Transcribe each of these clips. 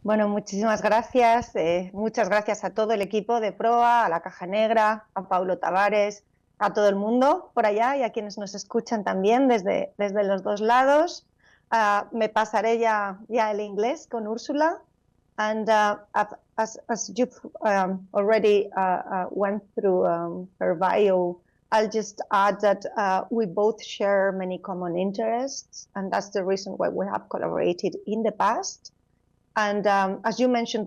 Bueno, muchísimas gracias. Muchas gracias a todo el equipo de Proa, a la Caja Negra, a Paulo Tavares, a todo el mundo por allá y a quienes nos escuchan también desde los dos lados. Me pasaré ya el inglés con Ursula. And as you've already went through her bio, I'll just add that we both share many common interests, and that's the reason why we have collaborated in the past. And as you mentioned,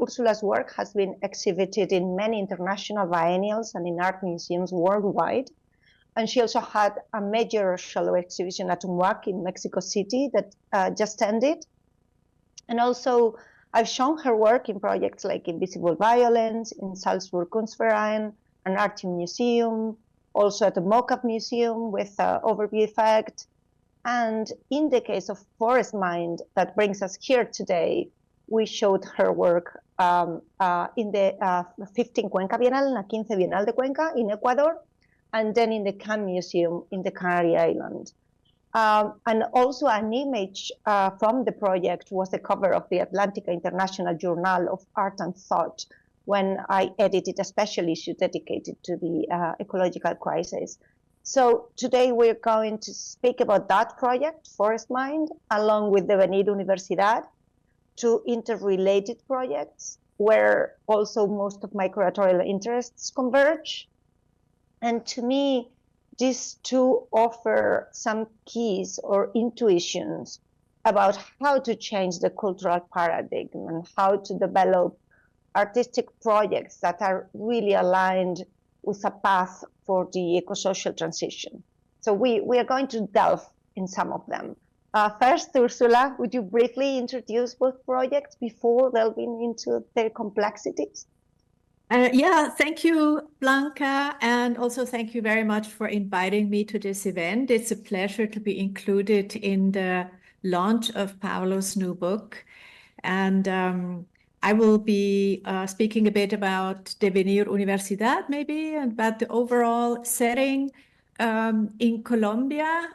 Ursula's work has been exhibited in many international biennials and in art museums worldwide. And she also had a major shallow exhibition at UNWAC in Mexico City that just ended. And also, I've shown her work in projects like Invisible Violence, in Salzburg Kunstverein, an art museum, also at the Mockup Museum with Overview Effect. And in the case of Forest Mind, that brings us here today, we showed her work in the 15 Cuenca Bienal, la 15 Bienal de Cuenca in Ecuador, and then in the Can Museum in the Canary Islands. And also an image from the project was the cover of the Atlantica International Journal of Art and Thought when I edited a special issue dedicated to the ecological crisis. So today we're going to speak about that project, Forest Mind, along with the Venir Universidad, two interrelated projects where also most of my curatorial interests converge. And to me, these two offer some keys or intuitions about how to change the cultural paradigm and how to develop artistic projects that are really aligned with a path for the eco-social transition. So we are going to delve in some of them. First, Ursula, would you briefly introduce both projects before delving into their complexities? Yeah, thank you, Blanca, and also thank you very much for inviting me to this event. It's a pleasure to be included in the launch of Paulo's new book. And I will be speaking a bit about the Venir Universidad, maybe, and about the overall setting in Colombia.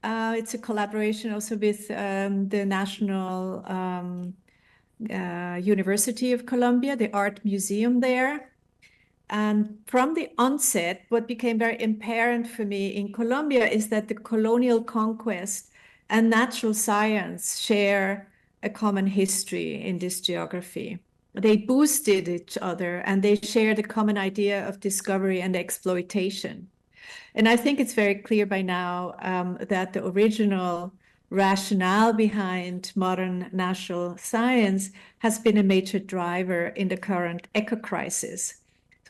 It's a collaboration also with the National University of Colombia, the art museum there. And from the onset, what became very apparent for me in Colombia is that the colonial conquest and natural science share a common history in this geography. They boosted each other and they shared a common idea of discovery and exploitation. And I think it's very clear by now that the original rationale behind modern natural science has been a major driver in the current eco-crisis.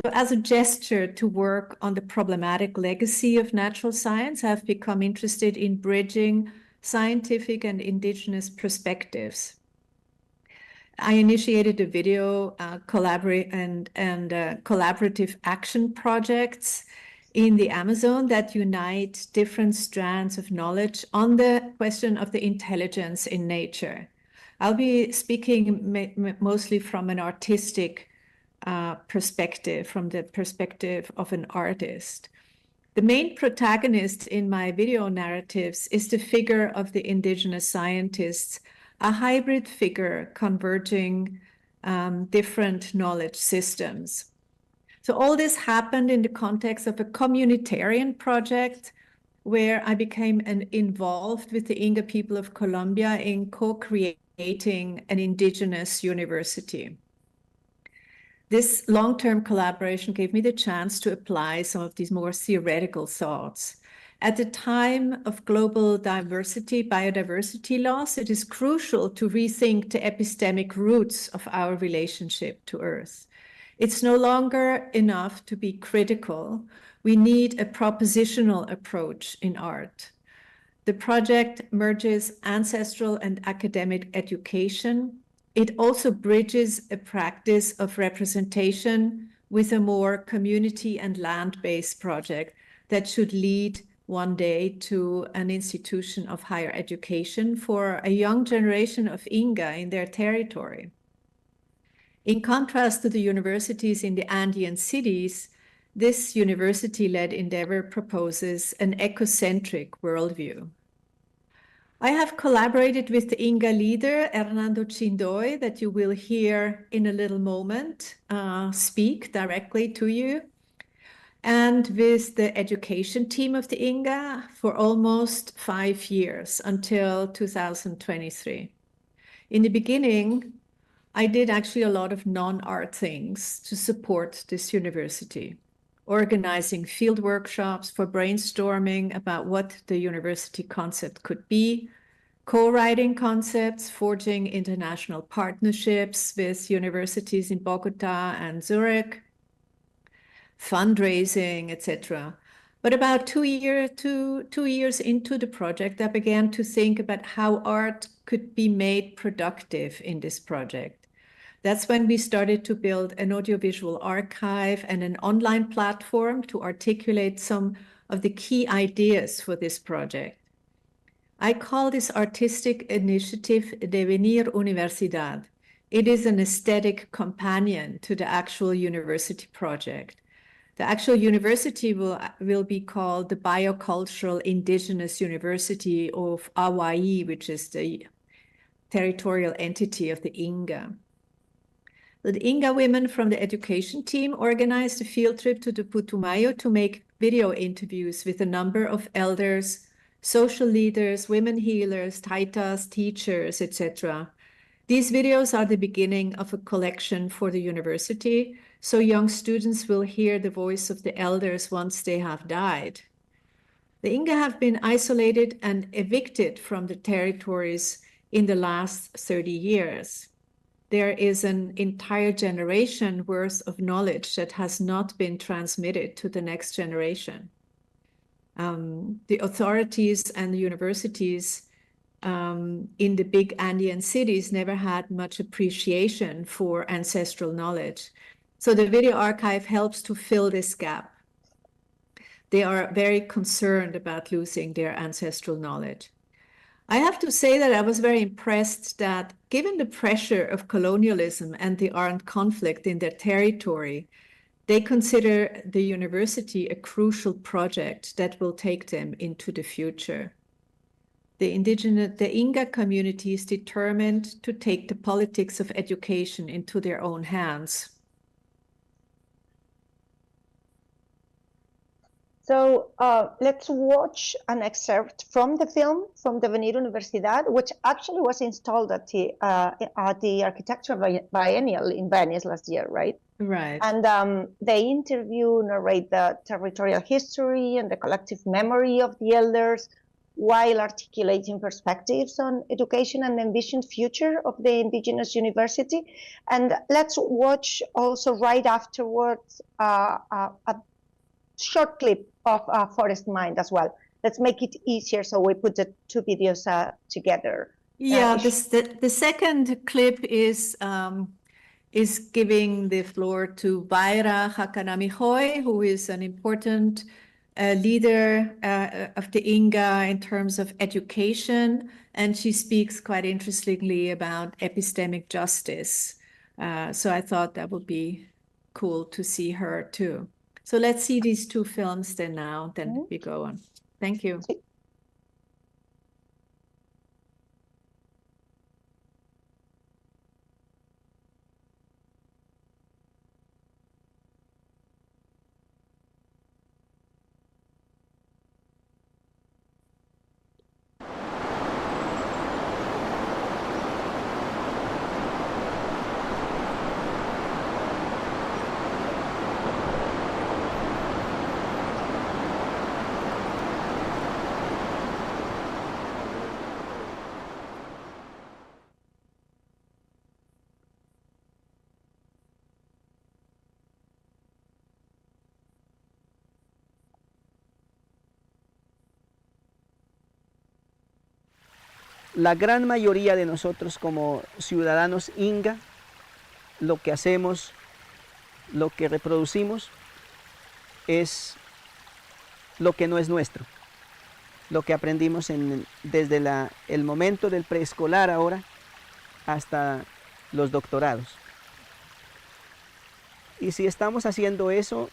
So as a gesture to work on the problematic legacy of natural science, I've become interested in bridging scientific and indigenous perspectives. I initiated a video collaborative action projects in the Amazon that unite different strands of knowledge on the question of the intelligence in nature. I'll be speaking mostly from an artistic perspective, from the perspective of an artist. The main protagonist in my video narratives is the figure of the indigenous scientists, a hybrid figure converging different knowledge systems. So all this happened in the context of a communitarian project where I became involved with the Inga people of Colombia in co-creating an indigenous university. This long-term collaboration gave me the chance to apply some of these more theoretical thoughts. At the time of global biodiversity loss, it is crucial to rethink the epistemic roots of our relationship to Earth. It's no longer enough to be critical. We need a propositional approach in art. The project merges ancestral and academic education. It also bridges a practice of representation with a more community and land-based project that should lead one day to an institution of higher education for a young generation of Inga in their territory. In contrast to the universities in the Andean cities, this university-led endeavor proposes an ecocentric worldview. I have collaborated with the Inga leader, Hernando Chindoy, that you will hear in a little moment speak directly to you, and with the education team of the Inga for almost 5 years until 2023. In the beginning, I did actually a lot of non-art things to support this university, organizing field workshops for brainstorming about what the university concept could be, co-writing concepts, forging international partnerships with universities in Bogota and Zurich, fundraising, etc. But about 2 years into the project, I began to think about how art could be made productive in this project. That's when we started to build an audiovisual archive and an online platform to articulate some of the key ideas for this project. I call this artistic initiative Devenir Universidad. It is an aesthetic companion to the actual university project. The actual university will be called the Biocultural Indigenous University of Hawaii, which is the territorial entity of the Inga. The Inga women from the education team organized a field trip to the Putumayo to make video interviews with a number of elders, social leaders, women healers, taitas, teachers, etc. These videos are the beginning of a collection for the university, so young students will hear the voice of the elders once they have died. The Inga have been isolated and evicted from the territories in the last 30 years. There is an entire generation worth of knowledge that has not been transmitted to the next generation. The authorities and the universities in the big Andean cities never had much appreciation for ancestral knowledge. So the video archive helps to fill this gap. They are very concerned about losing their ancestral knowledge. I have to say that I was very impressed that given the pressure of colonialism and the armed conflict in their territory, they consider the university a crucial project that will take them into the future. The Inga community is determined to take the politics of education into their own hands. So let's watch an excerpt from the film, from Devenir Universidad, which actually was installed at the Architecture Biennial in Venice last year, right? Right. And the interview narrate the territorial history and the collective memory of the elders, while articulating perspectives on education and the envisioned future of the indigenous university. And let's watch also right afterwards a short clip of Forest Mind as well. Let's make it easier, so we put the two videos together. Yeah, the second clip is giving the floor to Vaira Hakanamihoy, who is an important leader of the Inga in terms of education, and she speaks quite interestingly about epistemic justice. So I thought that would be cool to see her too. So let's see these two films then we go on. Thank you. La gran mayoría de nosotros como ciudadanos Inga, lo que hacemos, lo que reproducimos, es lo que no es nuestro. Lo que aprendimos desde el momento del preescolar ahora hasta los doctorados. Y si estamos haciendo eso,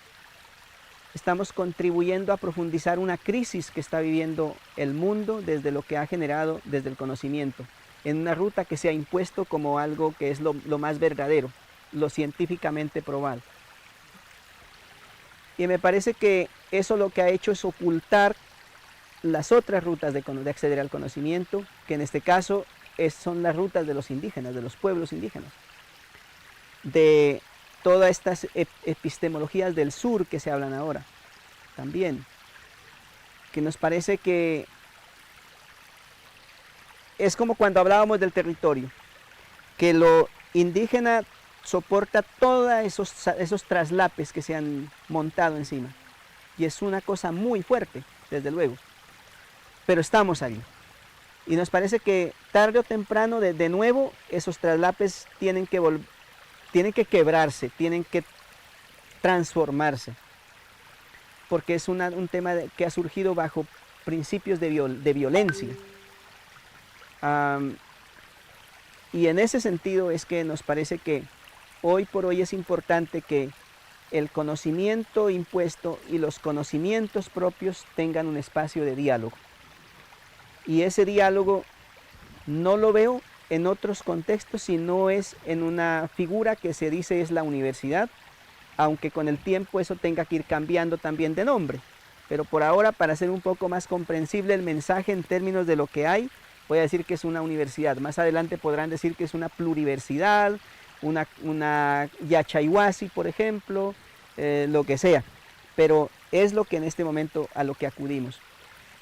estamos contribuyendo a profundizar una crisis que está viviendo el mundo desde lo que ha generado desde el conocimiento, en una ruta que se ha impuesto como algo que es lo más verdadero, lo científicamente probado. Y me parece que eso lo que ha hecho es ocultar las otras rutas de acceder al conocimiento, que en este caso son las rutas de los indígenas, de los pueblos indígenas, de todas estas epistemologías del sur que se hablan ahora, también, que nos parece que es como cuando hablábamos del territorio, que lo indígena soporta todos esos traslapes que se han montado encima, y es una cosa muy fuerte, desde luego, pero estamos allí. Y nos parece que tarde o temprano, de nuevo, esos traslapes tienen que quebrarse, tienen que transformarse, porque es un tema que ha surgido bajo principios de violencia. Y en ese sentido es que nos parece que hoy por hoy es importante que el conocimiento impuesto y los conocimientos propios tengan un espacio de diálogo. Y ese diálogo no lo veo en otros contextos, sino es en una figura que se dice es la universidad, aunque con el tiempo eso tenga que ir cambiando también de nombre. Pero por ahora, para hacer un poco más comprensible el mensaje en términos de lo que hay, voy a decir que es una universidad. Más adelante podrán decir que es una pluriversidad, una yachayhuasi, por ejemplo, lo que sea. Pero es lo que en este momento a lo que acudimos.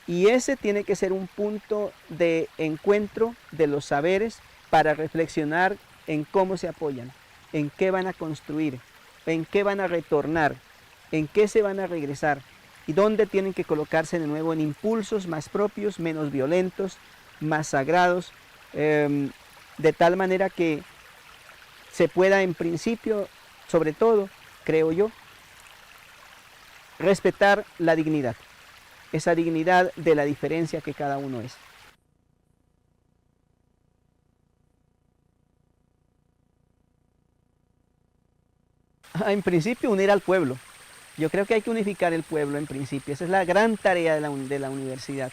Y ese tiene que ser un punto de encuentro de los saberes para reflexionar en cómo se apoyan, en qué van a construir, en qué van a retornar, en qué se van a regresar y dónde tienen que colocarse de nuevo en impulsos más propios, menos violentos, más sagrados, de tal manera que se pueda en principio, sobre todo, creo yo, respetar la dignidad. Esa dignidad de la diferencia que cada uno es. En principio, unir al pueblo. Yo creo que hay que unificar el pueblo en principio. Esa es la gran tarea de la universidad.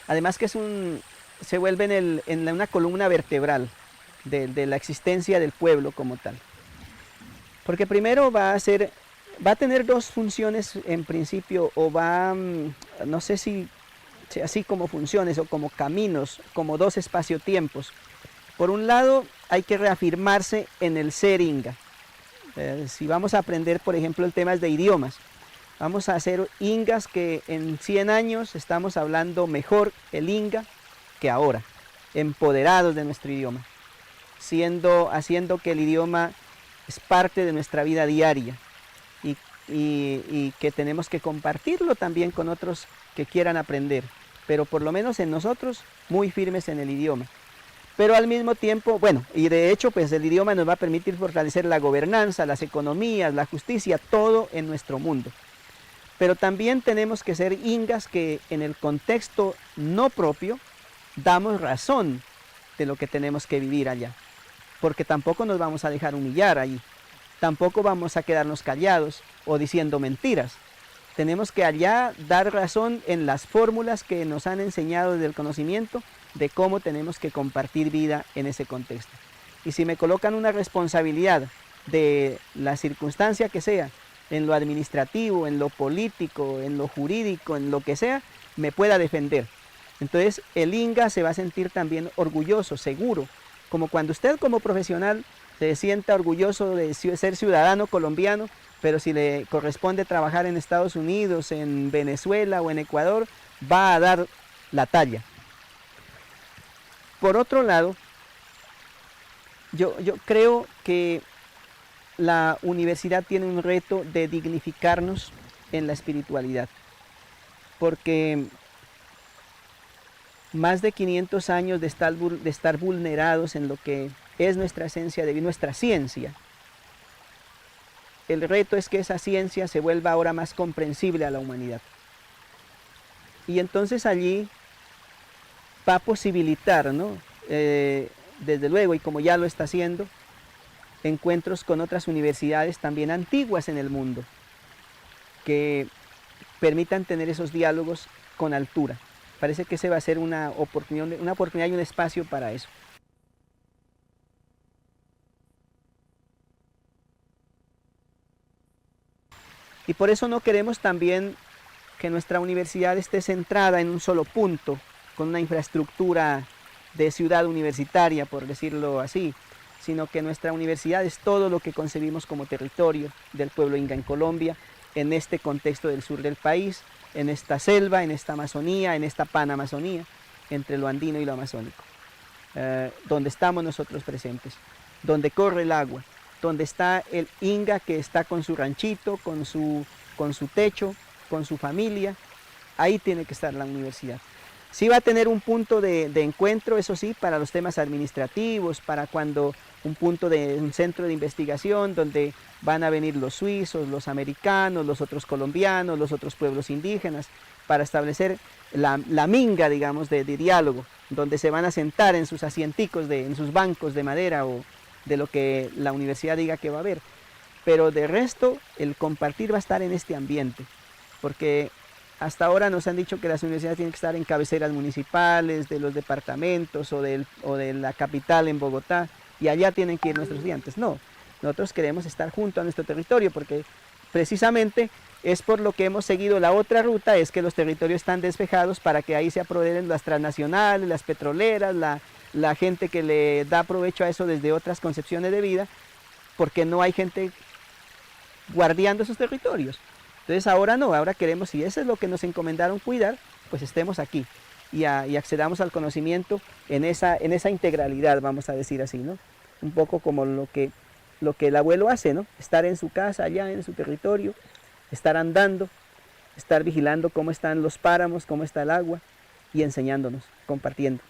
Además que se vuelve en una columna vertebral de la existencia del pueblo como tal. Porque primero va a tener dos funciones en principio, o no sé si así como funciones o como caminos, como dos espacio-tiempos. Por un lado, hay que reafirmarse en el ser inga. Si vamos a aprender, por ejemplo, el tema de idiomas, vamos a hacer ingas que en 100 años estamos hablando mejor el inga que ahora, empoderados de nuestro idioma, haciendo que el idioma es parte de nuestra vida diaria. Y que tenemos que compartirlo también con otros que quieran aprender, pero por lo menos en nosotros muy firmes en el idioma. Pero al mismo tiempo, bueno, y de hecho pues el idioma nos va a permitir fortalecer la gobernanza, las economías, la justicia, todo en nuestro mundo. Pero también tenemos que ser ingas que en el contexto no propio damos razón de lo que tenemos que vivir allá, porque tampoco nos vamos a dejar humillar allí. Tampoco vamos a quedarnos callados o diciendo mentiras. Tenemos que allá dar razón en las fórmulas que nos han enseñado desde el conocimiento de cómo tenemos que compartir vida en ese contexto. Y si me colocan una responsabilidad de la circunstancia que sea, en lo administrativo, en lo político, en lo jurídico, en lo que sea, me pueda defender. Entonces el inga se va a sentir también orgulloso, seguro, como cuando usted como profesional se sienta orgulloso de ser ciudadano colombiano, pero si le corresponde trabajar en Estados Unidos, en Venezuela o en Ecuador, va a dar la talla. Por otro lado, yo creo que la universidad tiene un reto de dignificarnos en la espiritualidad, porque más de 500 años de estar vulnerados en lo que es nuestra esencia de nuestra ciencia. El reto es que esa ciencia se vuelva ahora más comprensible a la humanidad. Y entonces allí va a posibilitar, ¿no? Desde luego, y como ya lo está haciendo, encuentros con otras universidades también antiguas en el mundo, que permitan tener esos diálogos con altura. Parece que ese va a ser una oportunidad y un espacio para eso. Y por eso no queremos también que nuestra universidad esté centrada en un solo punto, con una infraestructura de ciudad universitaria, por decirlo así, sino que nuestra universidad es todo lo que concebimos como territorio del pueblo inga en Colombia, en este contexto del sur del país, en esta selva, en esta Amazonía, en esta panamazonía, entre lo andino y lo amazónico, donde estamos nosotros presentes, donde corre el agua, donde está el inga que está con su ranchito, con su techo, con su familia. Ahí tiene que estar la universidad. Sí va a tener un punto de encuentro, eso sí, para los temas administrativos, para cuando un centro de investigación donde van a venir los suizos, los americanos, los otros colombianos, los otros pueblos indígenas, para establecer la minga, digamos, de diálogo, donde se van a sentar en sus asienticos, en sus bancos de madera o de lo que la universidad diga que va a haber. Pero de resto, el compartir va a estar en este ambiente, porque hasta ahora nos han dicho que las universidades tienen que estar en cabeceras municipales, de los departamentos o de la capital en Bogotá, y allá tienen que ir nuestros estudiantes. No, nosotros queremos estar junto a nuestro territorio, porque precisamente es por lo que hemos seguido la otra ruta, es que los territorios están despejados para que ahí se apoderen las transnacionales, las petroleras, la gente que le da provecho a eso desde otras concepciones de vida, porque no hay gente guardiando esos territorios. Entonces ahora no, ahora queremos, si eso es lo que nos encomendaron cuidar, pues estemos aquí y accedamos al conocimiento en esa integralidad, vamos a decir así, ¿no? Un poco como lo que el abuelo hace, ¿no? Estar en su casa, allá en su territorio, estar andando, estar vigilando cómo están los páramos, cómo está el agua y enseñándonos, compartiendo.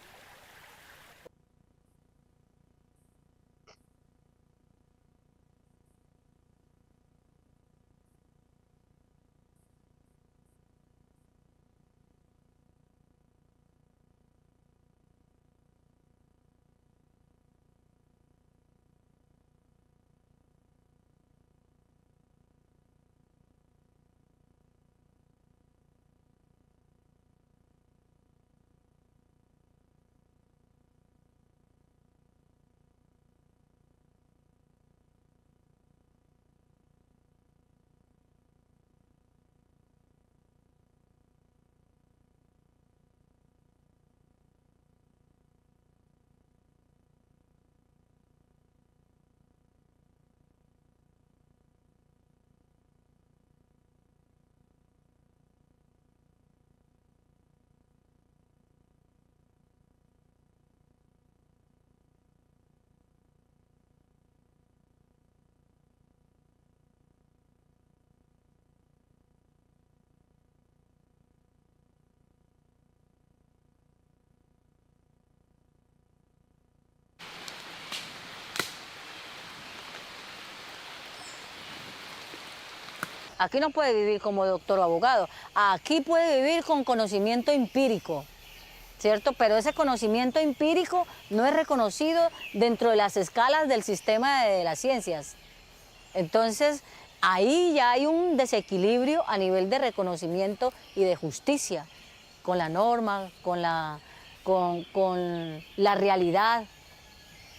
Aquí no puede vivir como doctor o abogado, aquí puede vivir con conocimiento empírico, ¿cierto? Pero ese conocimiento empírico no es reconocido dentro de las escalas del sistema de las ciencias. Entonces, ahí ya hay un desequilibrio a nivel de reconocimiento y de justicia, con la norma, con la realidad.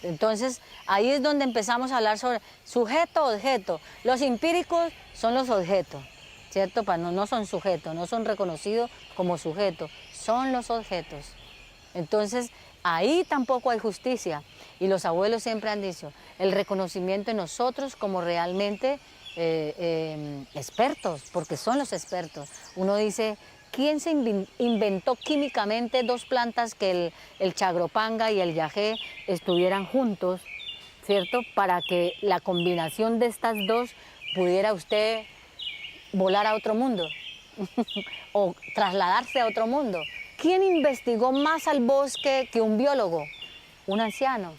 Entonces, ahí es donde empezamos a hablar sobre sujeto-objeto. Los empíricos son los objetos, ¿cierto? No son sujetos, no son reconocidos como sujetos, son los objetos. Entonces, ahí tampoco hay justicia. Y los abuelos siempre han dicho, el reconocimiento en nosotros como realmente expertos, porque son los expertos. Uno dice, ¿quién se inventó químicamente dos plantas que el chagropanga y el yagé estuvieran juntos, ¿cierto? Para que la combinación de estas dos pudiera usted volar a otro mundo o trasladarse a otro mundo. ¿Quién investigó más al bosque que un biólogo? Un anciano.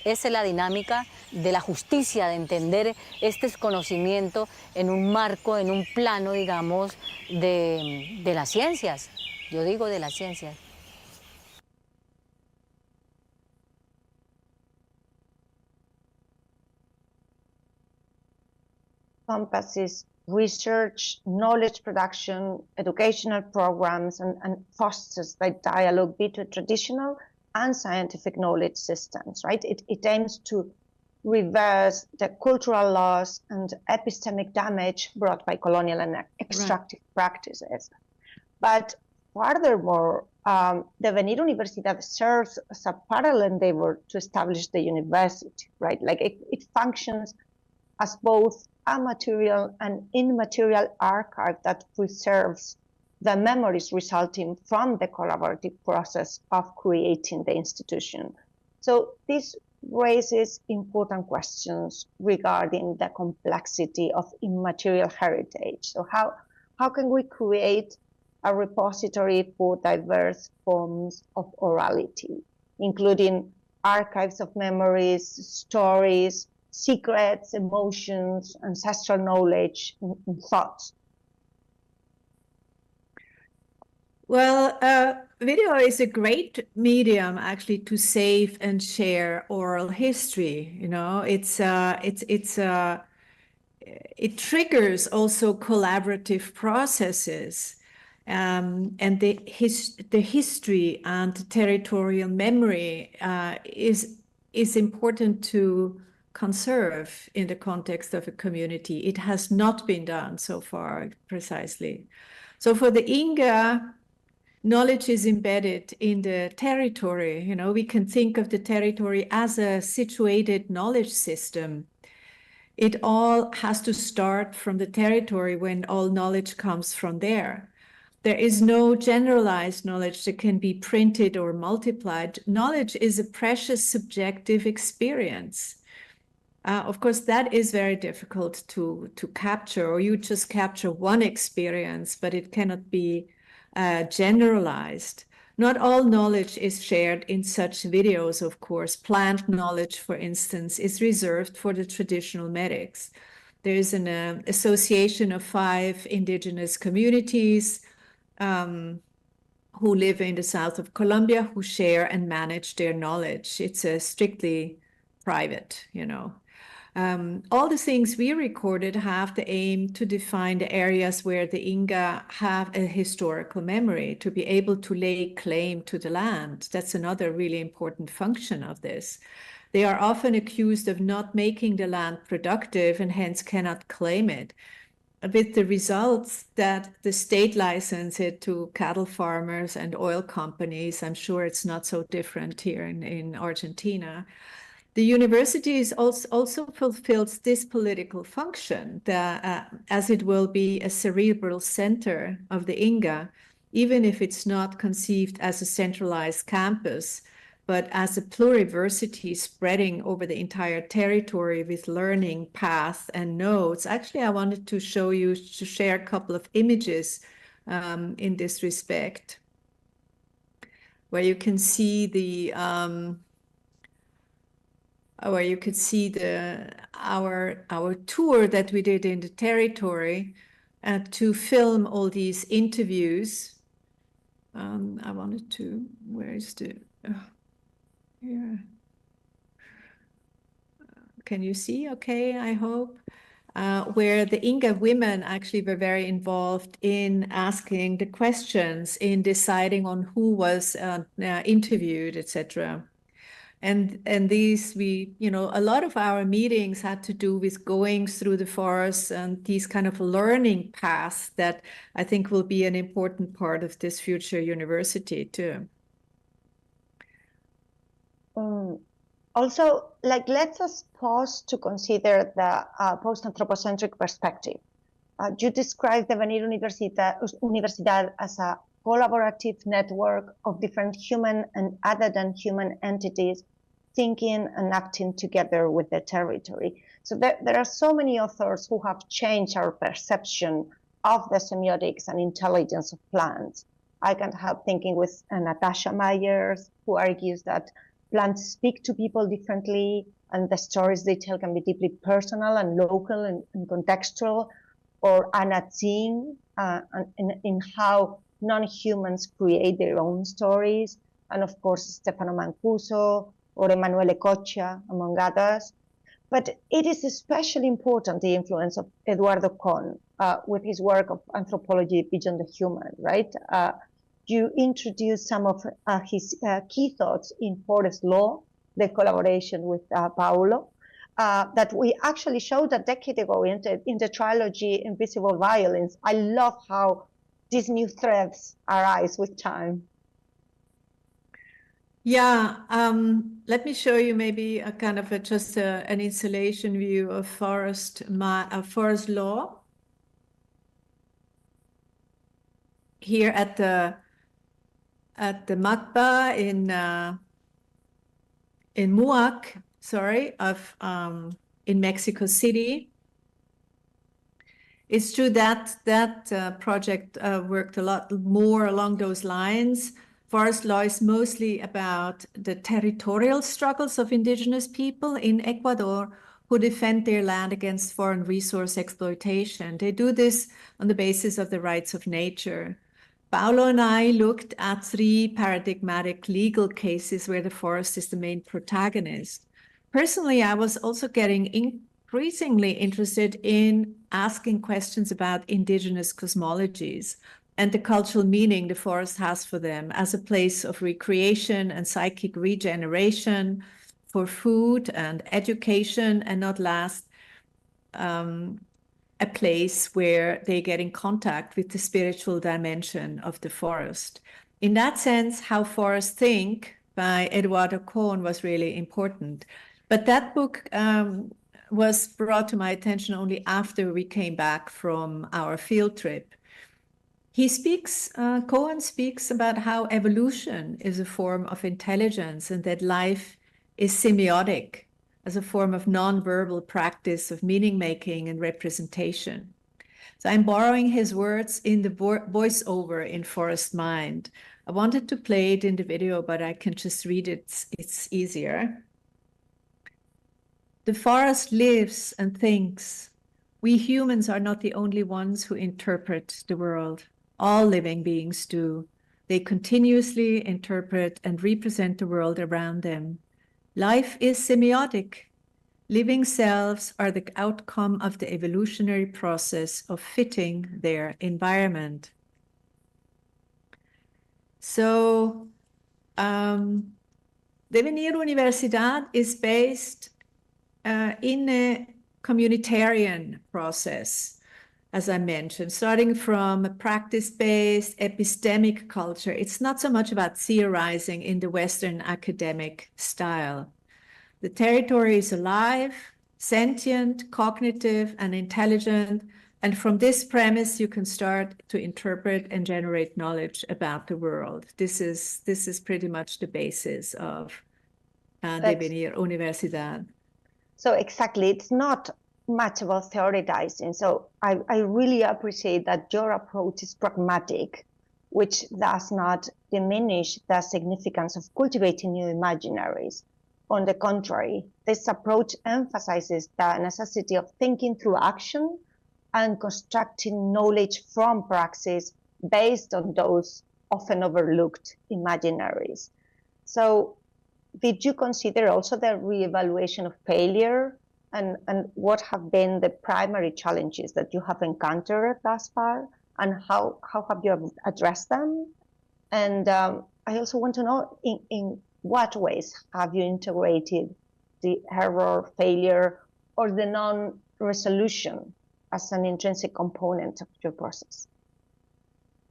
Esa es la dinámica de la justicia, de entender este conocimiento en un marco, en un plano, digamos, de las ciencias. Yo digo de las ciencias. Juan Patricio, research, knowledge production, educational programs, and fosters the dialogue between traditional and scientific knowledge systems, right? It aims to reverse the cultural loss and epistemic damage brought by colonial and extractive practices. But furthermore, the Venir Universidad serves as a parallel endeavor to establish the university, right? Like it functions as both a material and immaterial archive that preserves the memories resulting from the collaborative process of creating the institution. So this raises important questions regarding the complexity of immaterial heritage. So how can we create a repository for diverse forms of orality, including archives of memories, stories, secrets, emotions, ancestral knowledge, and thoughts? Well, video is a great medium actually to save and share oral history. You know, it triggers also collaborative processes, and the history and territorial memory is important to conserve in the context of a community. It has not been done so far precisely. So for the Inga, knowledge is embedded in the territory. You know, we can think of the territory as a situated knowledge system. It all has to start from the territory when all knowledge comes from there. There is no generalized knowledge that can be printed or multiplied. Knowledge is a precious subjective experience. Of course, that is very difficult to capture, or you just capture one experience, but it cannot be generalized. Not all knowledge is shared in such videos, of course. Plant knowledge, for instance, is reserved for the traditional medics. There is an association of 5 indigenous communities who live in the south of Colombia, who share and manage their knowledge. It's strictly private, you know. All the things we recorded have the aim to define the areas where the Inga have a historical memory, to be able to lay claim to the land. That's another really important function of this. They are often accused of not making the land productive and hence cannot claim it, with the results that the state license it to cattle farmers and oil companies. I'm sure it's not so different here in Argentina. The university also fulfills this political function, as it will be a cerebral center of the Inga, even if it's not conceived as a centralized campus, but as a pluriversity spreading over the entire territory with learning paths and nodes. Actually, I wanted to share a couple of images in this respect, where you can see our tour that we did in the territory to film all these interviews. I wanted to, where is the, here. Can you see? Okay, I hope. Where the Inga women actually were very involved in asking the questions, in deciding on who was interviewed, etc. And these, a lot of our meetings had to do with going through the forest and these kind of learning paths that I think will be an important part of this future university too. Also, let us pause to consider the post-anthropocentric perspective. You described the Venir Universidad as a collaborative network of different human and other than human entities thinking and acting together with the territory. So there are so many authors who have changed our perception of the semiotics and intelligence of plants. I can't help thinking with Natasha Myers, who argues that plants speak to people differently and the stories they tell can be deeply personal and local and contextual, or Anna Tsing in how non-humans create their own stories, and of course Stefano Mancuso or Emanuele Coccia, among others. But it is especially important, the influence of Eduardo Kohn with his work of anthropology beyond the human, right? You introduced some of his key thoughts in forest law, the collaboration with Paulo, that we actually showed a decade ago in the trilogy Invisible Violence. I love how these new threads arise with time. Yeah, let me show you maybe a kind of an installation view of forest law here at the Matba in Muac, in Mexico City. It's true that project worked a lot more along those lines. Forest law is mostly about the territorial struggles of indigenous people in Ecuador who defend their land against foreign resource exploitation. They do this on the basis of the rights of nature. Paulo and I looked at 3 paradigmatic legal cases where the forest is the main protagonist. Personally, I was also getting increasingly interested in asking questions about indigenous cosmologies and the cultural meaning the forest has for them as a place of recreation and psychic regeneration, for food and education, and not last, a place where they get in contact with the spiritual dimension of the forest. In that sense, How Forests Think by Eduardo Kohn was really important. But that book was brought to my attention only after we came back from our field trip. Kohn speaks about how evolution is a form of intelligence and that life is semiotic as a form of non-verbal practice of meaning-making and representation. So I'm borrowing his words in the voiceover in Forest Mind. I wanted to play it in the video, but I can just read it. It's easier. The forest lives and thinks. We humans are not the only ones who interpret the world. All living beings do. They continuously interpret and represent the world around them. Life is semiotic. Living selves are the outcome of the evolutionary process of fitting their environment. So, Devenir Universidad is based in a communitarian process, as I mentioned, starting from a practice-based epistemic culture. It's not so much about theorizing in the Western academic style. The territory is alive, sentient, cognitive, and intelligent, and from this premise, you can start to interpret and generate knowledge about the world. This is pretty much the basis of Devenir Universidad. So exactly, it's not much about theorizing. So I really appreciate that your approach is pragmatic, which does not diminish the significance of cultivating new imaginaries. On the contrary, this approach emphasizes the necessity of thinking through action and constructing knowledge from praxis based on those often overlooked imaginaries. So did you consider also the reevaluation of failure and what have been the primary challenges that you have encountered thus far, and how have you addressed them? And I also want to know in what ways have you integrated the error, failure, or the non-resolution as an intrinsic component of your process?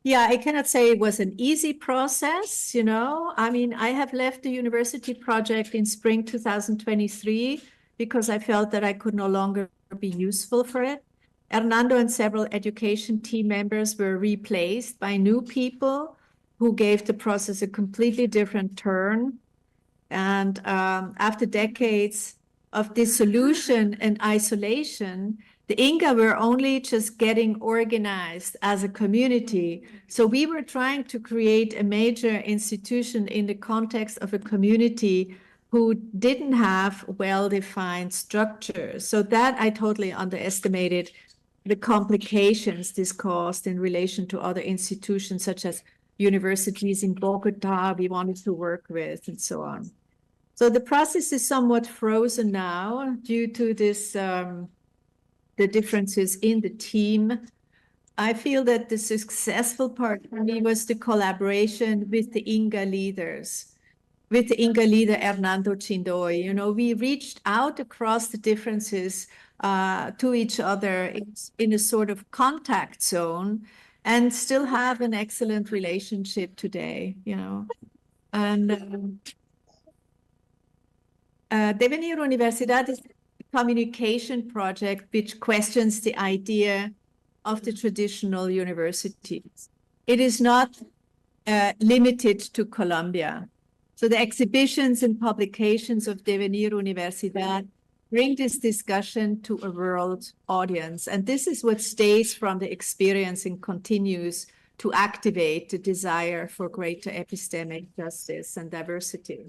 Yeah, I cannot say it was an easy process, you know. I mean, I have left the university project in spring 2023 because I felt that I could no longer be useful for it. Hernando and several education team members were replaced by new people who gave the process a completely different turn. And after decades of dissolution and isolation, the Inca were only just getting organized as a community. So we were trying to create a major institution in the context of a community who didn't have well-defined structures. So that I totally underestimated the complications this caused in relation to other institutions such as universities in Bogota we wanted to work with and so on. So the process is somewhat frozen now due to this, the differences in the team. I feel that the successful part for me was the collaboration with the Inga leaders, with the Inga leader Hernando Chindoy. You know, we reached out across the differences to each other in a sort of contact zone and still have an excellent relationship today, you know. And Devenir Universidad is a communication project which questions the idea of the traditional universities. It is not limited to Colombia. So the exhibitions and publications of Devenir Universidad bring this discussion to a world audience. And this is what stays from the experience and continues to activate the desire for greater epistemic justice and diversity.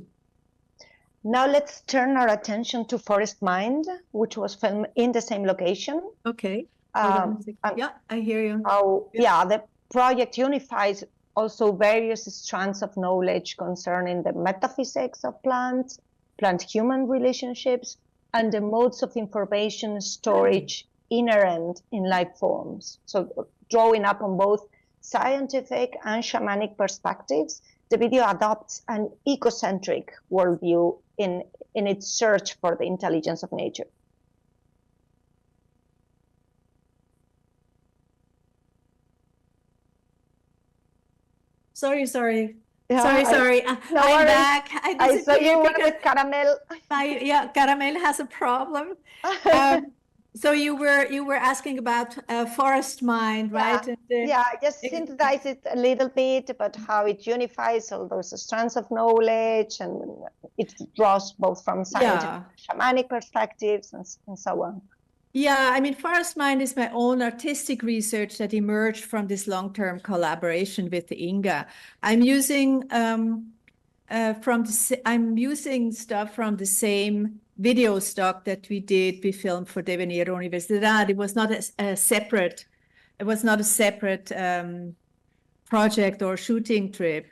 Now let's turn our attention to Forest Mind, which was filmed in the same location. Okay. Yeah, I hear you. The project unifies also various strands of knowledge concerning the metaphysics of plants, plant-human relationships, and the modes of information storage inherent in life forms. So drawing up on both scientific and shamanic perspectives, the video adopts an ecocentric worldview in its search for the intelligence of nature. Sorry. Yeah, sorry. I'm back. I saw you were with Caramel. Caramel has a problem. So you were asking about Forest Mind, right? Just synthesize it a little bit about how it unifies all those strands of knowledge, and it draws both from scientific, shamanic perspectives, and so on. Yeah, I mean, Forest Mind is my own artistic research that emerged from this long-term collaboration with the Inga. I'm using stuff from the same video stock that we filmed for Devenir Universidad. It was not a separate project or shooting trip.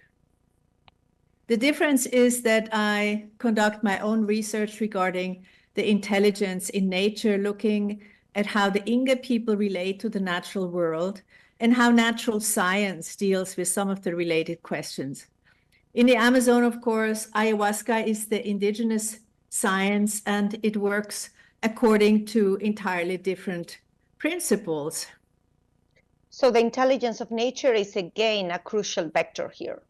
The difference is that I conduct my own research regarding the intelligence in nature, looking at how the Inga people relate to the natural world and how natural science deals with some of the related questions. In the Amazon, of course, ayahuasca is the indigenous science, and it works according to entirely different principles. So the intelligence of nature is again a crucial vector here.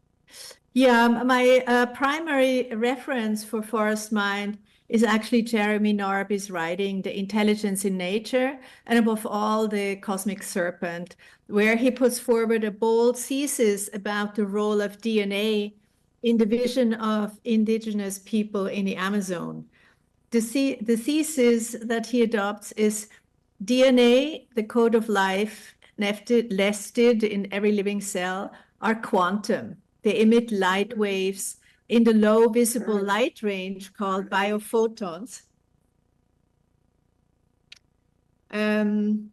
Yeah, my primary reference for Forest Mind is actually Jeremy Narby's writing, The Intelligence in Nature, and above all, The Cosmic Serpent, where he puts forward a bold thesis about the role of DNA in the vision of indigenous people in the Amazon. The thesis that he adopts is DNA, the code of life, nested in every living cell, are quantum. They emit light waves in the low visible light range called biophotons. And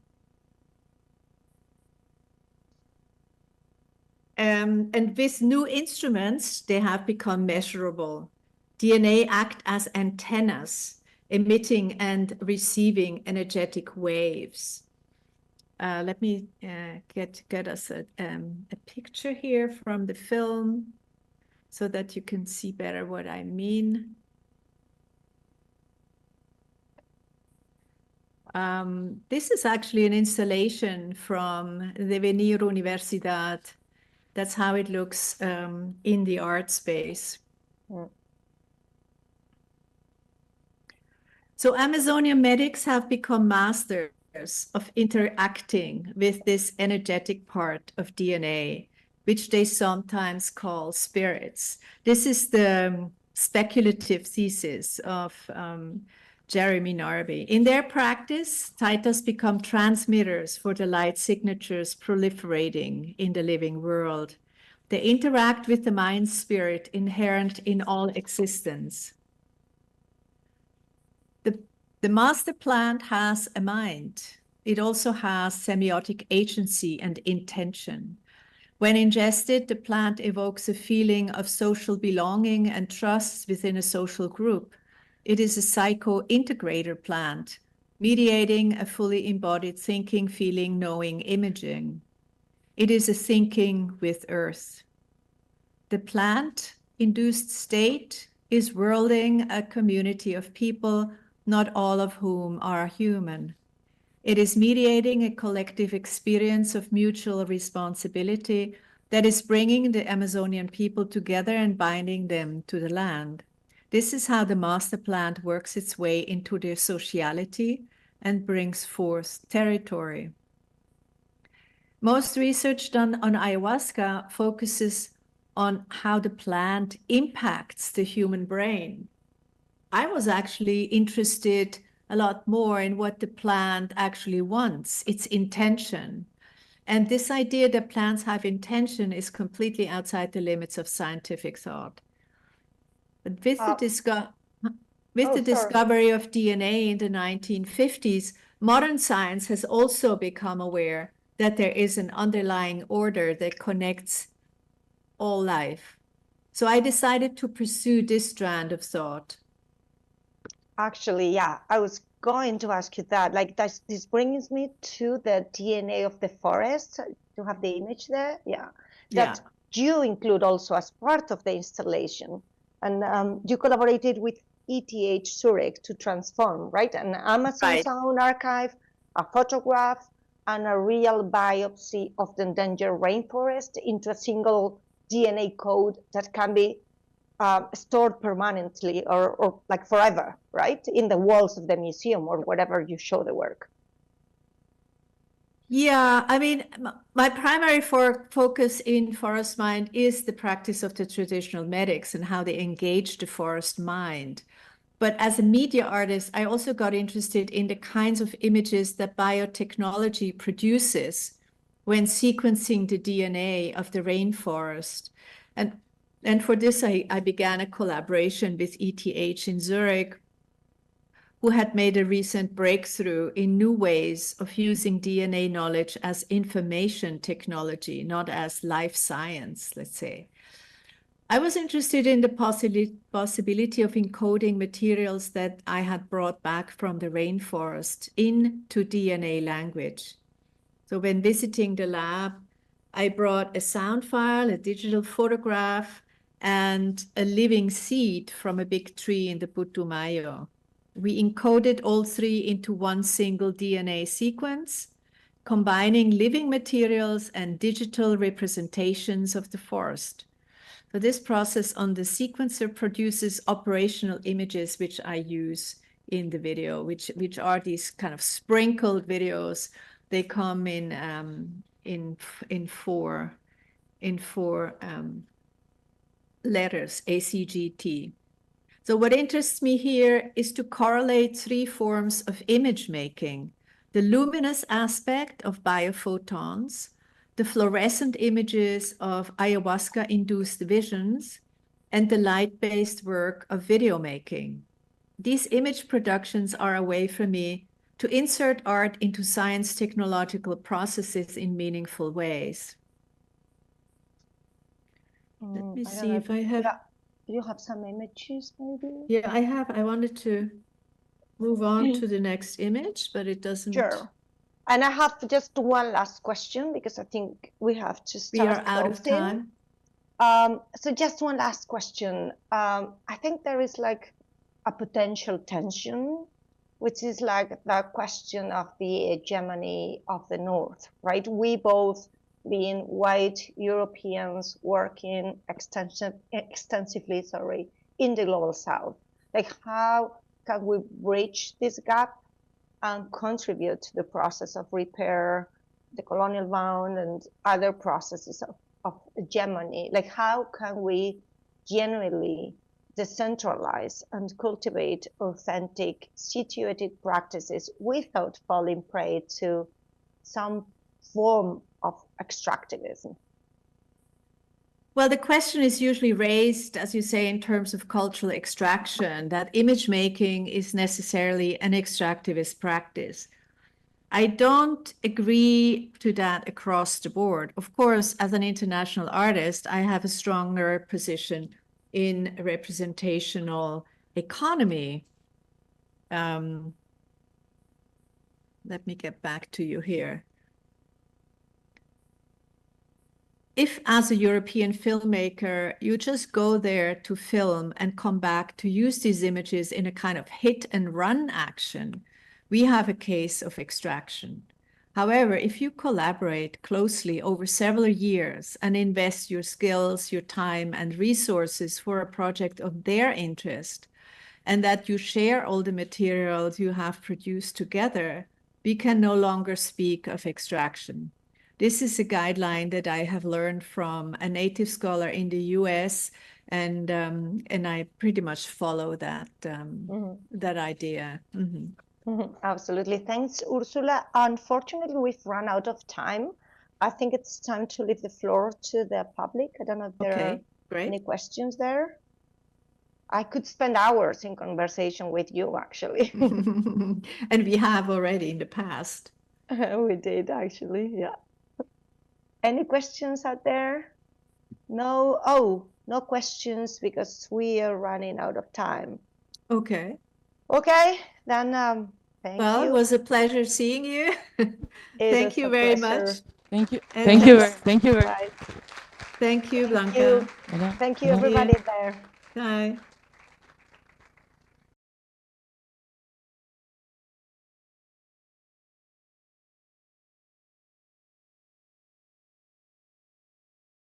with new instruments, they have become measurable. DNA act as antennas, emitting and receiving energetic waves. Let me get us a picture here from the film so that you can see better what I mean. This is actually an installation from Devenir Universidad. That's how it looks in the art space. So Amazonian medics have become masters of interacting with this energetic part of DNA, which they sometimes call spirits. This is the speculative thesis of Jeremy Narby. In their practice, Taitas become transmitters for the light signatures proliferating in the living world. They interact with the mind spirit inherent in all existence. The master plant has a mind. It also has semiotic agency and intention. When ingested, the plant evokes a feeling of social belonging and trust within a social group. It is a psycho-integrator plant, mediating a fully embodied thinking, feeling, knowing, imaging. It is a thinking with earth. The plant-induced state is whirling a community of people, not all of whom are human. It is mediating a collective experience of mutual responsibility that is bringing the Amazonian people together and binding them to the land. This is how the master plant works its way into their sociality and brings forth territory. Most research done on ayahuasca focuses on how the plant impacts the human brain. I was actually interested a lot more in what the plant actually wants, its intention. And this idea that plants have intention is completely outside the limits of scientific thought. But with the discovery of DNA in the 1950s, modern science has also become aware that there is an underlying order that connects all life. So I decided to pursue this strand of thought. Actually, yeah, I was going to ask you that. Like, this brings me to the DNA of the forest. You have the image there? Yeah. That you include also as part of the installation. And you collaborated with ETH Zurich to transform, right? An Amazon sound archive, a photograph, and a real biopsy of the endangered rainforest into a single DNA code that can be stored permanently or like forever, right? In the walls of the museum or wherever you show the work. Yeah, I mean, my primary focus in Forest Mind is the practice of the traditional medics and how they engage the forest mind. But as a media artist, I also got interested in the kinds of images that biotechnology produces when sequencing the DNA of the rainforest. And for this, I began a collaboration with ETH in Zurich, who had made a recent breakthrough in new ways of using DNA knowledge as information technology, not as life science, let's say. I was interested in the possibility of encoding materials that I had brought back from the rainforest into DNA language. So when visiting the lab, I brought a sound file, a digital photograph, and a living seed from a big tree in the Putumayo. We encoded all three into one single DNA sequence, combining living materials and digital representations of the forest. So this process on the sequencer produces operational images, which I use in the video, which are these kind of sprinkled videos. They come in four letters, ACGT. So what interests me here is to correlate three forms of image making: the luminous aspect of biophotons, the fluorescent images of ayahuasca-induced visions, and the light-based work of video making. These image productions are a way for me to insert art into science technological processes in meaningful ways. Let me see if I have... Yeah. You have some images, maybe? Yeah, I have. I wanted to move on to the next image, but it doesn't... Sure. And I have just one last question, because I think we have to start. We are out of time. So just one last question. I think there is like a potential tension, which is like the question of the hegemony of the North, right? We both, being white Europeans working extensively in the global South. Like, how can we bridge this gap and contribute to the process of repair, the colonial bound, and other processes of hegemony? Like, how can we genuinely decentralize and cultivate authentic, situated practices without falling prey to some form of extractivism? Well, the question is usually raised, as you say, in terms of cultural extraction, that image making is necessarily an extractivist practice. I don't agree to that across the board. Of course, as an international artist, I have a stronger position in representational economy. Let me get back to you here. If, as a European filmmaker, you just go there to film and come back to use these images in a kind of hit and run action, we have a case of extraction. However, if you collaborate closely over several years and invest your skills, your time, and resources for a project of their interest, and that you share all the materials you have produced together, we can no longer speak of extraction. This is a guideline that I have learned from a native scholar in the US, and I pretty much follow that, that idea. Absolutely. Thanks, Ursula. Unfortunately, we've run out of time. I think it's time to leave the floor to the public. I don't know if there are any questions there. I could spend hours in conversation with you, actually. And we have already in the past. We did, actually, yeah. Any questions out there? No? Oh, no questions because we are running out of time. Okay. Okay, then thank you. Well, it was a pleasure seeing you. Thank you very much. Thank you. And Thank you. Thank you. Bye. Thank you, Blanca. Thank you, everybody there. Bye.